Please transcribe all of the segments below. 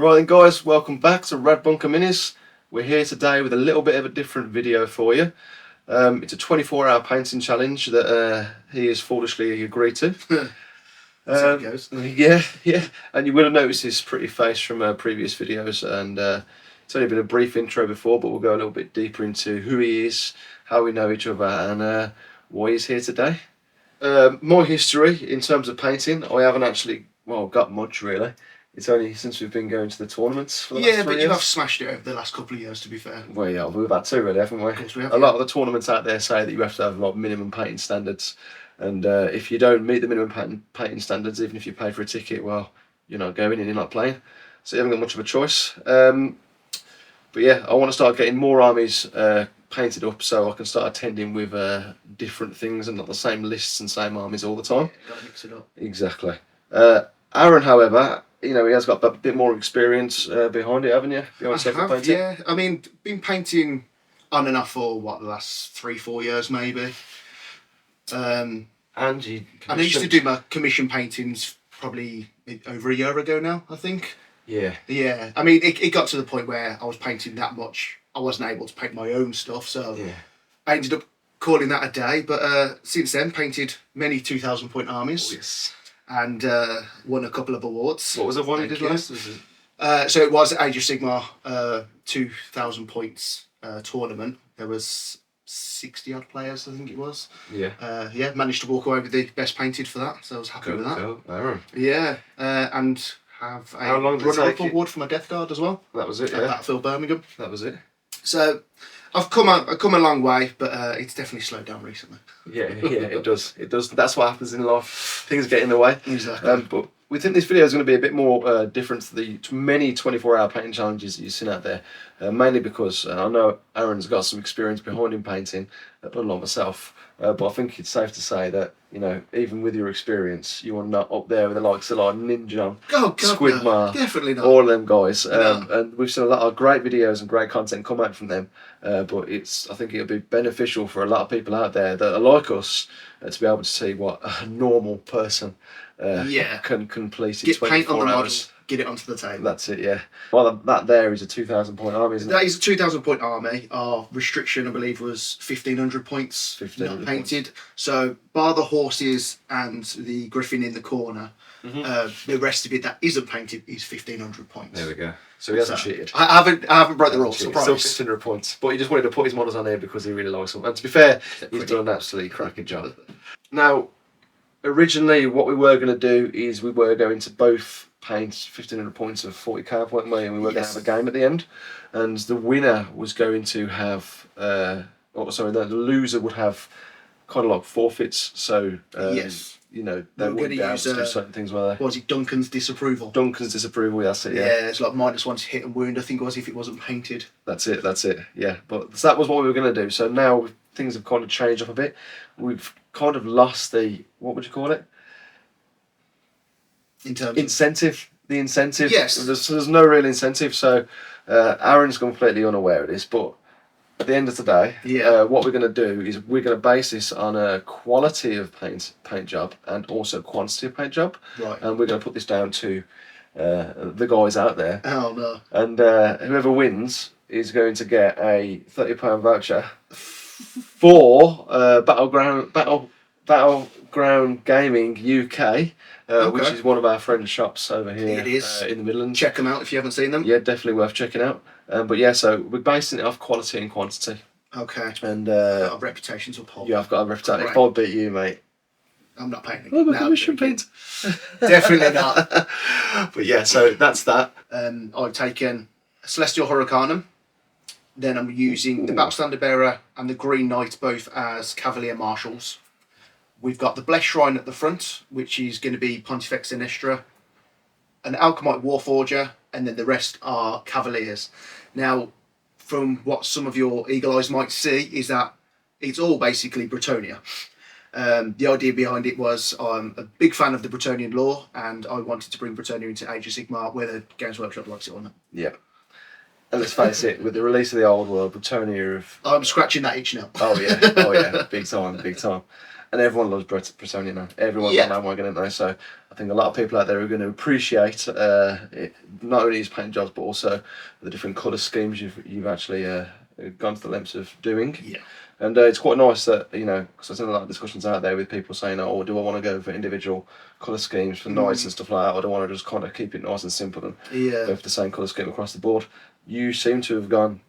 Right then guys, welcome back to Rad Bunker Minis. We're here today with a little bit of a different video for you. It's a 24-hour painting challenge that he has foolishly agreed to. That's how it goes. Yeah. And you will have noticed his pretty face from previous videos, and it's only been a brief intro before, but we'll go a little bit deeper into who he is, how we know each other, and why he's here today. My history in terms of painting, I haven't actually, got much really. It's only since we've been going to the tournaments for the last 3 years. Yeah, but you have smashed it over the last couple of years, to be fair. Well, yeah, we've had to really, haven't we? Of course we have. A lot of the tournaments out there say that you have to have like minimum painting standards, and if you don't meet the minimum painting standards, even if you pay for a ticket, well, you're not going and you're not playing, so you haven't got much of a choice. But yeah, I want to start getting more armies painted up so I can start attending with different things and not the same lists and same armies all the time. Yeah, gotta mix it up. Exactly. Aaron, however, he has got a bit more experience behind it, haven't you? Yeah. I mean, been painting on and off for the last 3-4 years maybe. And I used to do my commission paintings probably over a year ago now, I think. Yeah. Yeah. I mean, it got to the point where I was painting that much, I wasn't able to paint my own stuff, so yeah. I ended up calling that a day. But since then, painted many 2,000-point armies. Oh, yes. And won a couple of awards. What was the one you did last? So it was Age of Sigmar 2,000 points tournament. There was 60 odd players, I think it was. Yeah. Managed to walk away with the best painted for that, so I was happy with that. Cool. Aaron. Yeah, and have a runner-up award for my Death Guard as well. That was it. At Battlefield Birmingham. That was it. So I've come a long way, but it's definitely slowed down recently. Yeah, it does. It does. That's what happens in life. Things get in the way. Exactly. But we think this video is going to be a bit more different to many 24-hour painting challenges that you've seen out there. Mainly because I know Aaron's got some experience behind him painting, unlike myself. But I think it's safe to say that, even with your experience, you are not up there with the likes of like Ninja, Squidmar, no, definitely not. all of them guys. No. And we've seen a lot of great videos and great content come out from them. But I think it'll be beneficial for a lot of people out there that are like us to be able to see what a normal person can complete in Get 24 paint on the hours. model, get it onto the table. That's it, yeah. Well, that there is a 2,000-point army, isn't it? That is a 2,000-point army. Our restriction, I believe, was 1,500 points, 1,500 not painted. So, bar the horses and the griffin in the corner, the rest of it that isn't painted is 1,500 points. There we go. So he hasn't cheated. I haven't broke the rules. Still 1,500 points. But he just wanted to put his models on there because he really likes them. And to be fair, he's done an absolutely cracking job. Now, originally what we were going to do is we were going to both paint 1,500 points of 40k, weren't we? And we were going to have a game at the end. And the winner was going to have, the loser would have kind of like forfeits. So, yes. They wouldn't be able to do certain things, were they? What was it, Duncan's disapproval? Duncan's disapproval, that's it, yeah. Yeah, it's like -1 to hit and wound, I think it was, if it wasn't painted. That's it, yeah. But that was what we were going to do. So now things have kind of changed up a bit. We've kind of lost the, what would you call it? In terms incentive. The incentive. Yes. There's no real incentive, so Aaron's completely unaware of this, but at the end of the day, what we're going to do is we're going to base this on a quality of paint job and also quantity of paint job. Right. And we're going to put this down to the guys out there. Oh no. And whoever wins is going to get a £30 voucher for Battleground Gaming UK, which is one of our friends' shops over here in the Midlands. Check them out if you haven't seen them. Yeah, definitely worth checking out. But yeah, so we're basing it off quality and quantity. Okay. And got a reputation to uphold. Yeah, I've got a reputation. If I beat you, mate, I'm not painting. Oh, my commission paint. Definitely not. But yeah, so that's that. I've taken a Celestial Hurricanum. Then I'm using the Battle Standard Bearer and the Green Knight both as Cavalier Marshals. We've got the Blessed Shrine at the front, which is going to be Pontifex Sinistra, an Alchemite Warforger, and then the rest are Cavaliers. Now, from what some of your eagle eyes might see, is that it's all basically Bretonnia. The idea behind it was I'm a big fan of the Bretonnian lore, and I wanted to bring Bretonnia into Age of Sigmar, whether Games Workshop likes it or not. Yeah. And let's face it, with the release of the Old World, Bretonnia I'm scratching that itch now. Oh yeah, big time. And everyone loves Bretonia now. Everyone's on that wagon, isn't they? So I think a lot of people out there are going to appreciate it, not only his paint jobs, but also the different colour schemes you've actually gone to the lengths of doing. Yeah. And it's quite nice that, because I've seen a lot of discussions out there with people saying, oh, do I want to go for individual colour schemes for nights and stuff like that, or do I want to just kind of keep it nice and simple and go for the same colour scheme across the board? You seem to have gone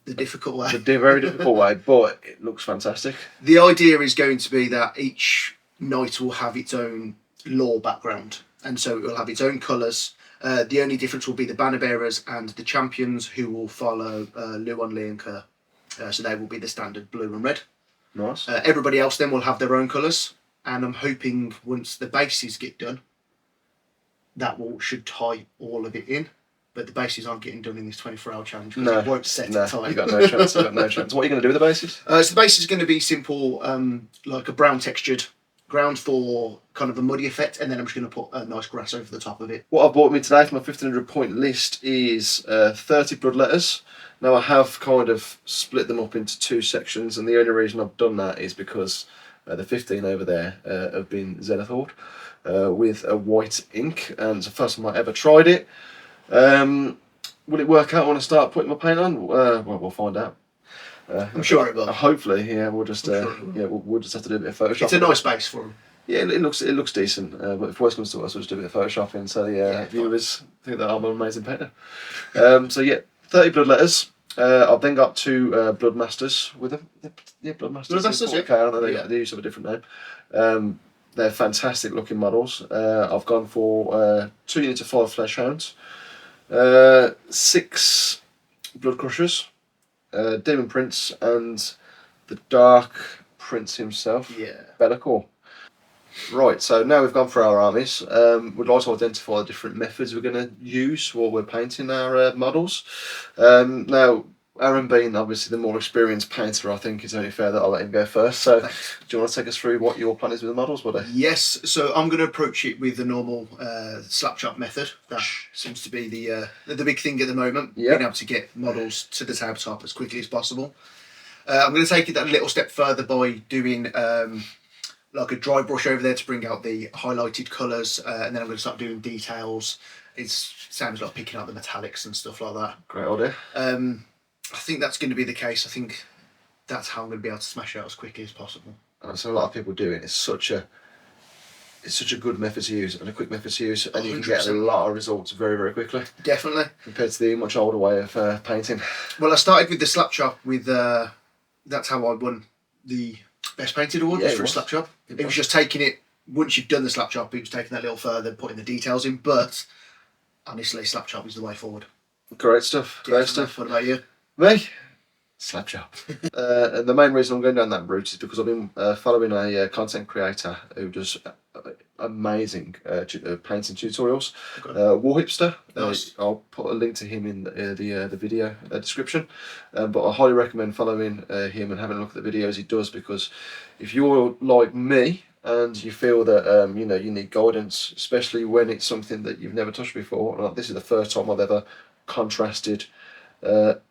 the difficult way. The very difficult way, but it looks fantastic. The idea is going to be that each night will have its own lore background, and so it will have its own colours. The only difference will be the banner bearers and the champions, who will follow Luon, Lee and Kerr. So they will be the standard blue and red. Nice. Everybody else then will have their own colours, and I'm hoping once the bases get done, that should tie all of it in. But the bases aren't getting done in this 24-hour challenge because it won't set a time. You've got no chance. What are you going to do with the bases? So the base is going to be simple, like a brown textured ground for kind of a muddy effect, and then I'm just going to put a nice grass over the top of it. What I bought me today for my 1500 point list is 30 blood letters. Now I have kind of split them up into 2 sections, and the only reason I've done that is because the 15 over there have been Zenithord with a white ink, and it's the first time I ever tried it. Will it work out when I start putting my paint on? Well, we'll find out. I'm sure it will. Hopefully, yeah. We'll just we'll just have to do a bit of Photoshop. It's a nice base for them. Yeah, it looks decent. But if worse comes to worse, we'll just do a bit of Photoshopping so the viewers think that I'm an amazing painter. So yeah, 30 blood letters. I've then got 2 blood masters with them. Yeah, blood masters. Blood masters, okay, I don't know. They use a different name. They're fantastic looking models. I've gone for 2 units of 5 flesh hounds. 6 blood crushers, demon prince, and the dark prince himself, Bellicor. Right, so now we've gone for our armies. We'd like to identify the different methods we're going to use while we're painting our models. Now, Aaron being obviously the more experienced painter, I think it's only fair that I'll let him go first. So, Thanks. Do you want to take us through what your plan is with the models, buddy? Yes, so I'm going to approach it with the normal slap chop method. That seems to be the big thing at the moment. Yep. Being able to get models to the tabletop as quickly as possible. I'm going to take it a little step further by doing like a dry brush over there to bring out the highlighted colours, and then I'm going to start doing details. It sounds like picking out the metallics and stuff like that. Great idea. I think that's going to be the case. I think that's how I'm going to be able to smash it out as quickly as possible. And so a lot of people do it. It's such a good method to use and a quick method to use, and you can get a lot of results very, very quickly. Definitely. Compared to the much older way of painting. Well, I started with the slap chop with that's how I won the best painted award for a slap chop. It was just taking it, once you've done the slap chop, it was taking that little further, putting the details in, but honestly, slap chop is the way forward. Great stuff. Great stuff. What about you? Me? Slap chop. And the main reason I'm going down that route is because I've been following a content creator who does amazing painting tutorials. War Hipster. Nice. I'll put a link to him in the video description. But I highly recommend following him and having a look at the videos he does, because if you're like me and you feel that you need guidance, especially when it's something that you've never touched before. Like, this is the first time I've ever contrasted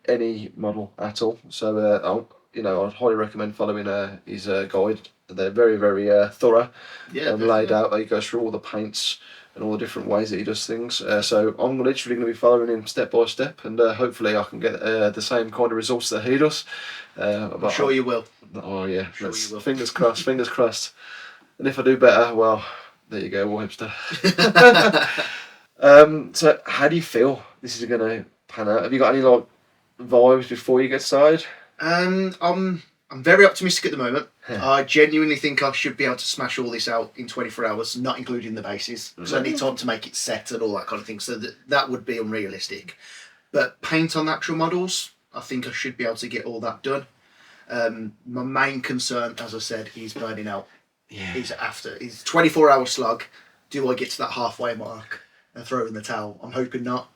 any model at all. So I'd highly recommend following his guide. They're very, very thorough and laid out. He goes through all the paints and all the different ways that he does things. So I'm literally going to be following him step by step, and hopefully I can get the same kind of results that he does. I'm sure you will. Oh yeah, Sure you will. Fingers crossed, fingers crossed. And if I do better, well, there you go, War Hipster. So how do you feel this is going to pan out? Have you got any vibes before you get started? I'm very optimistic at the moment. I genuinely think I should be able to smash all this out in 24 hours, not including the bases. So I need time to make it set and all that kind of thing. So that would be unrealistic. But paint on actual models, I think I should be able to get all that done. My main concern, as I said, is burning out. Yeah. It's 24-hour slog. Do I get to that halfway mark and throw in the towel? I'm hoping not.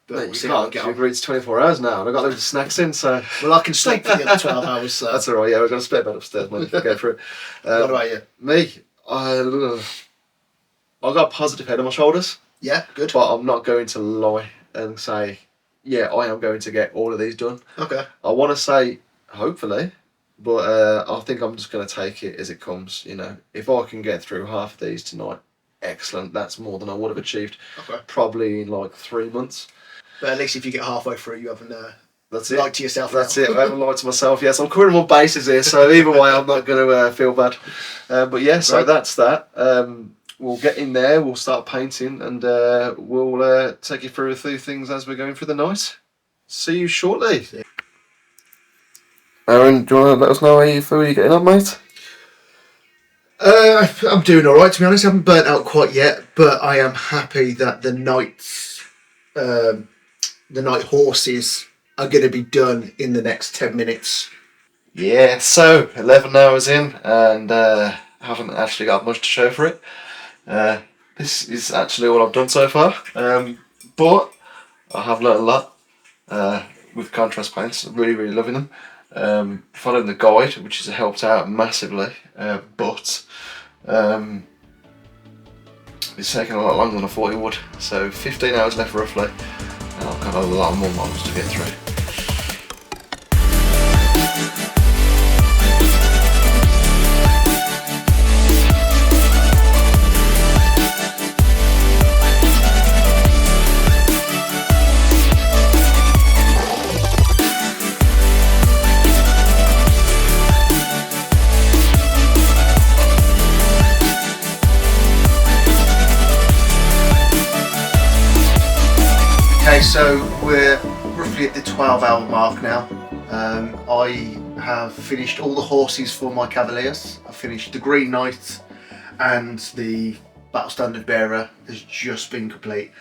But Mate, we'll you see how I can't, get 'cause on. we've reached 24 hours now, and I've got loads of snacks in, so... Well, I can sleep for the other 12 hours, so... That's alright, yeah, we're going to split bed upstairs, mate. Go for it. What about you? Me? I've got a positive head on my shoulders, Yeah, good. but I'm not going to lie and say, yeah, I am going to get all of these done. Okay. I want to say, hopefully, But I think I'm just going to take it as it comes. You know, if I can get through half of these tonight, excellent. That's more than I would have achieved. Okay. Probably in like 3 months. But at least if you get halfway through, you haven't That's it. lied to yourself. That's now. it. I haven't lied to myself. Yes, I'm covering all bases here. So either way, I'm not going to feel bad. But yeah, so Right. that's that. We'll get in there. We'll start painting, and we'll take you through a few things as we're going through the night. See you shortly. Aaron, do you want to let us know how you feel you're getting on, mate? I'm doing all right, to be honest. I haven't burnt out quite yet, but I am happy that the night horses are going to be done in the next 10 minutes. Yeah, so 11 hours in, and haven't actually got much to show for it. This is actually all I've done so far, but I have learned a lot with contrast paints. I'm really, really loving them. Following the guide, which has helped out massively, but it's taken a lot longer than I thought it would. So 15 hours left roughly, and I've got a lot more models to get through. Okay, so we're roughly at the 12-hour mark now. I have finished all the horses for my Cavaliers. I finished the Green Knight, and the Battle Standard Bearer has just been complete.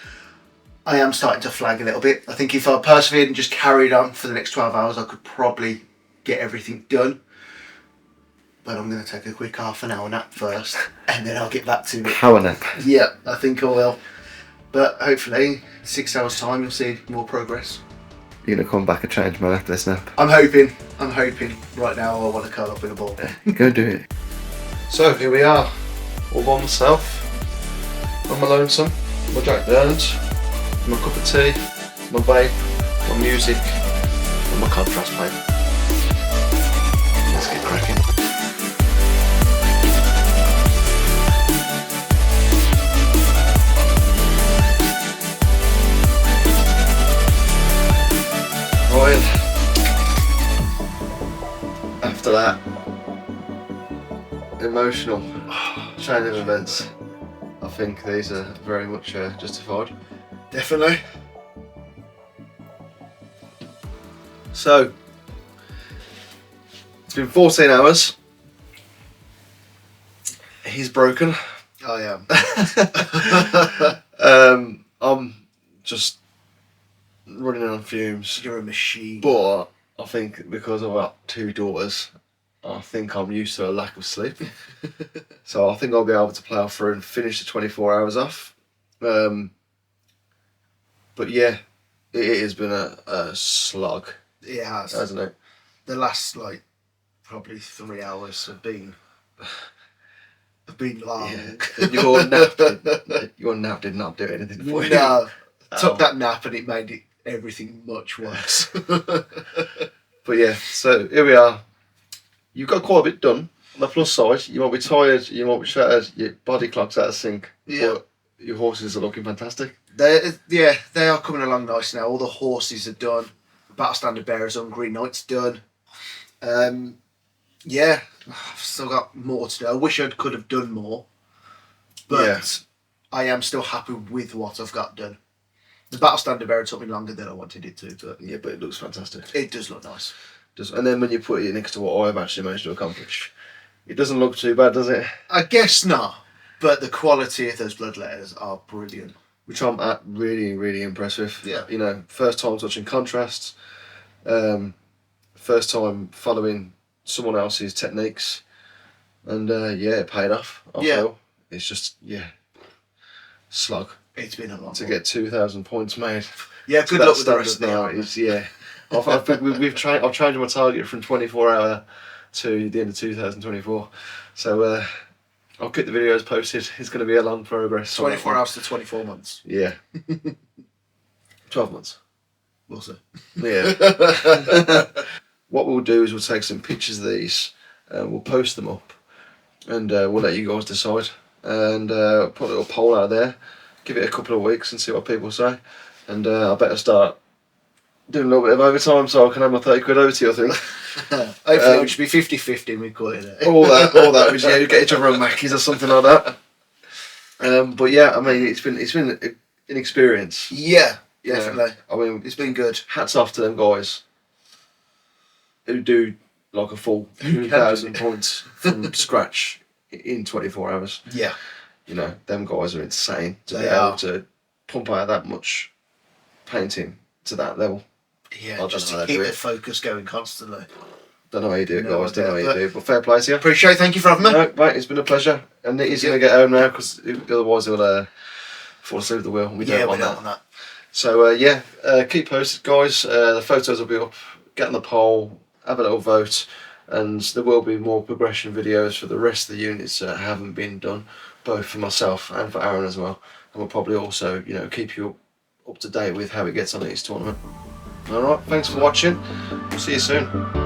I am starting to flag a little bit. I think if I persevered and just carried on for the next 12 hours, I could probably get everything done. But I'm going to take a quick half an hour nap first, and then I'll get back to it. Power nap. Yeah, I think I will. But hopefully, 6 hours time, you'll see more progress. You're going to come back and change my after this nap. I'm hoping. Right now, I want to curl up in a ball. Go do it. So here we are, all by myself, on my lonesome, my Jack Daniels, my cup of tea, my vape, my music, and my contrast paint. Let's get cracking. Right, after that emotional chain of events, I think these are very much justified. Definitely. So, it's been 14 hours. He's broken. I am. I'm just running on fumes. You're a machine. But I think because I've got 2 daughters, I think I'm used to a lack of sleep. So I think I'll be able to plough through and finish the 24 hours off. But yeah, it has been a slog, It has. hasn't it? The last, probably 3 hours have been long. Yeah. Your nap did not do anything for you. No. Took that nap and it made everything much worse. But yeah, so here we are. You've got quite a bit done. On the plus side, you might be tired, you might be shattered, your body clock's out of sync. Yeah. But your horses are looking fantastic. They are coming along nice now. All the horses are done. Battle Standard Bearers on, Green Knight's done. Yeah, I've still got more to do. I wish I could have done more. But Yeah. I am still happy with what I've got done. The Battle Standard Bearer took me longer than I wanted it to, but Yeah, but it looks fantastic. it does look nice. And then when you put it next to what I've actually managed to accomplish, it doesn't look too bad, does it? I guess not, but the quality of those bloodletters are brilliant. Which I'm really, really impressed with. Yeah. You know, first time touching contrasts, first time following someone else's techniques, and yeah, it paid off. I feel. It's just, slog. It's been a long To one. get 2,000 points made. Yeah, good luck with the rest of the now. army. I've changed my target from 24 hour to the end of 2024. So I'll keep the videos posted. It's going to be a long progress. 24 hours to 24 months. Yeah. 12 months. We'll see. Yeah. what we'll do is we'll take some pictures of these, we'll post them up, and we'll let you guys decide, and put a little poll out there, give it a couple of weeks and see what people say, and I better start doing a little bit of overtime so I can have my 30 quid over to you, I think. Hopefully it'll just be 50-50 and we call it there. all that, we just get each other on Mackies or something like that. But yeah, I mean, it's been an experience. Yeah, You know, definitely. I mean, It's been good. hats off to them guys who do like a full 2,000 points from scratch in 24 hours. Yeah. You know, them guys are insane to be They able are. to pump out that much painting to that level. Yeah, I just don't know to how they keep do the it. focus going constantly. Don't know how you do it, No guys. Don't know how idea, you do it, but fair play to you. Appreciate, thank you for having me. No, mate, it's been a pleasure. And he's going to get home now because otherwise he'll fall asleep at the wheel. We Yeah, don't we want don't that. want that. So keep posted, guys. The photos will be up. Get on the poll, have a little vote, and there will be more progression videos for the rest of the units that haven't been done, both for myself and for Aaron as well. And we'll probably also, keep you up to date with how it gets on at each tournament. All right, thanks for watching. We'll see you soon.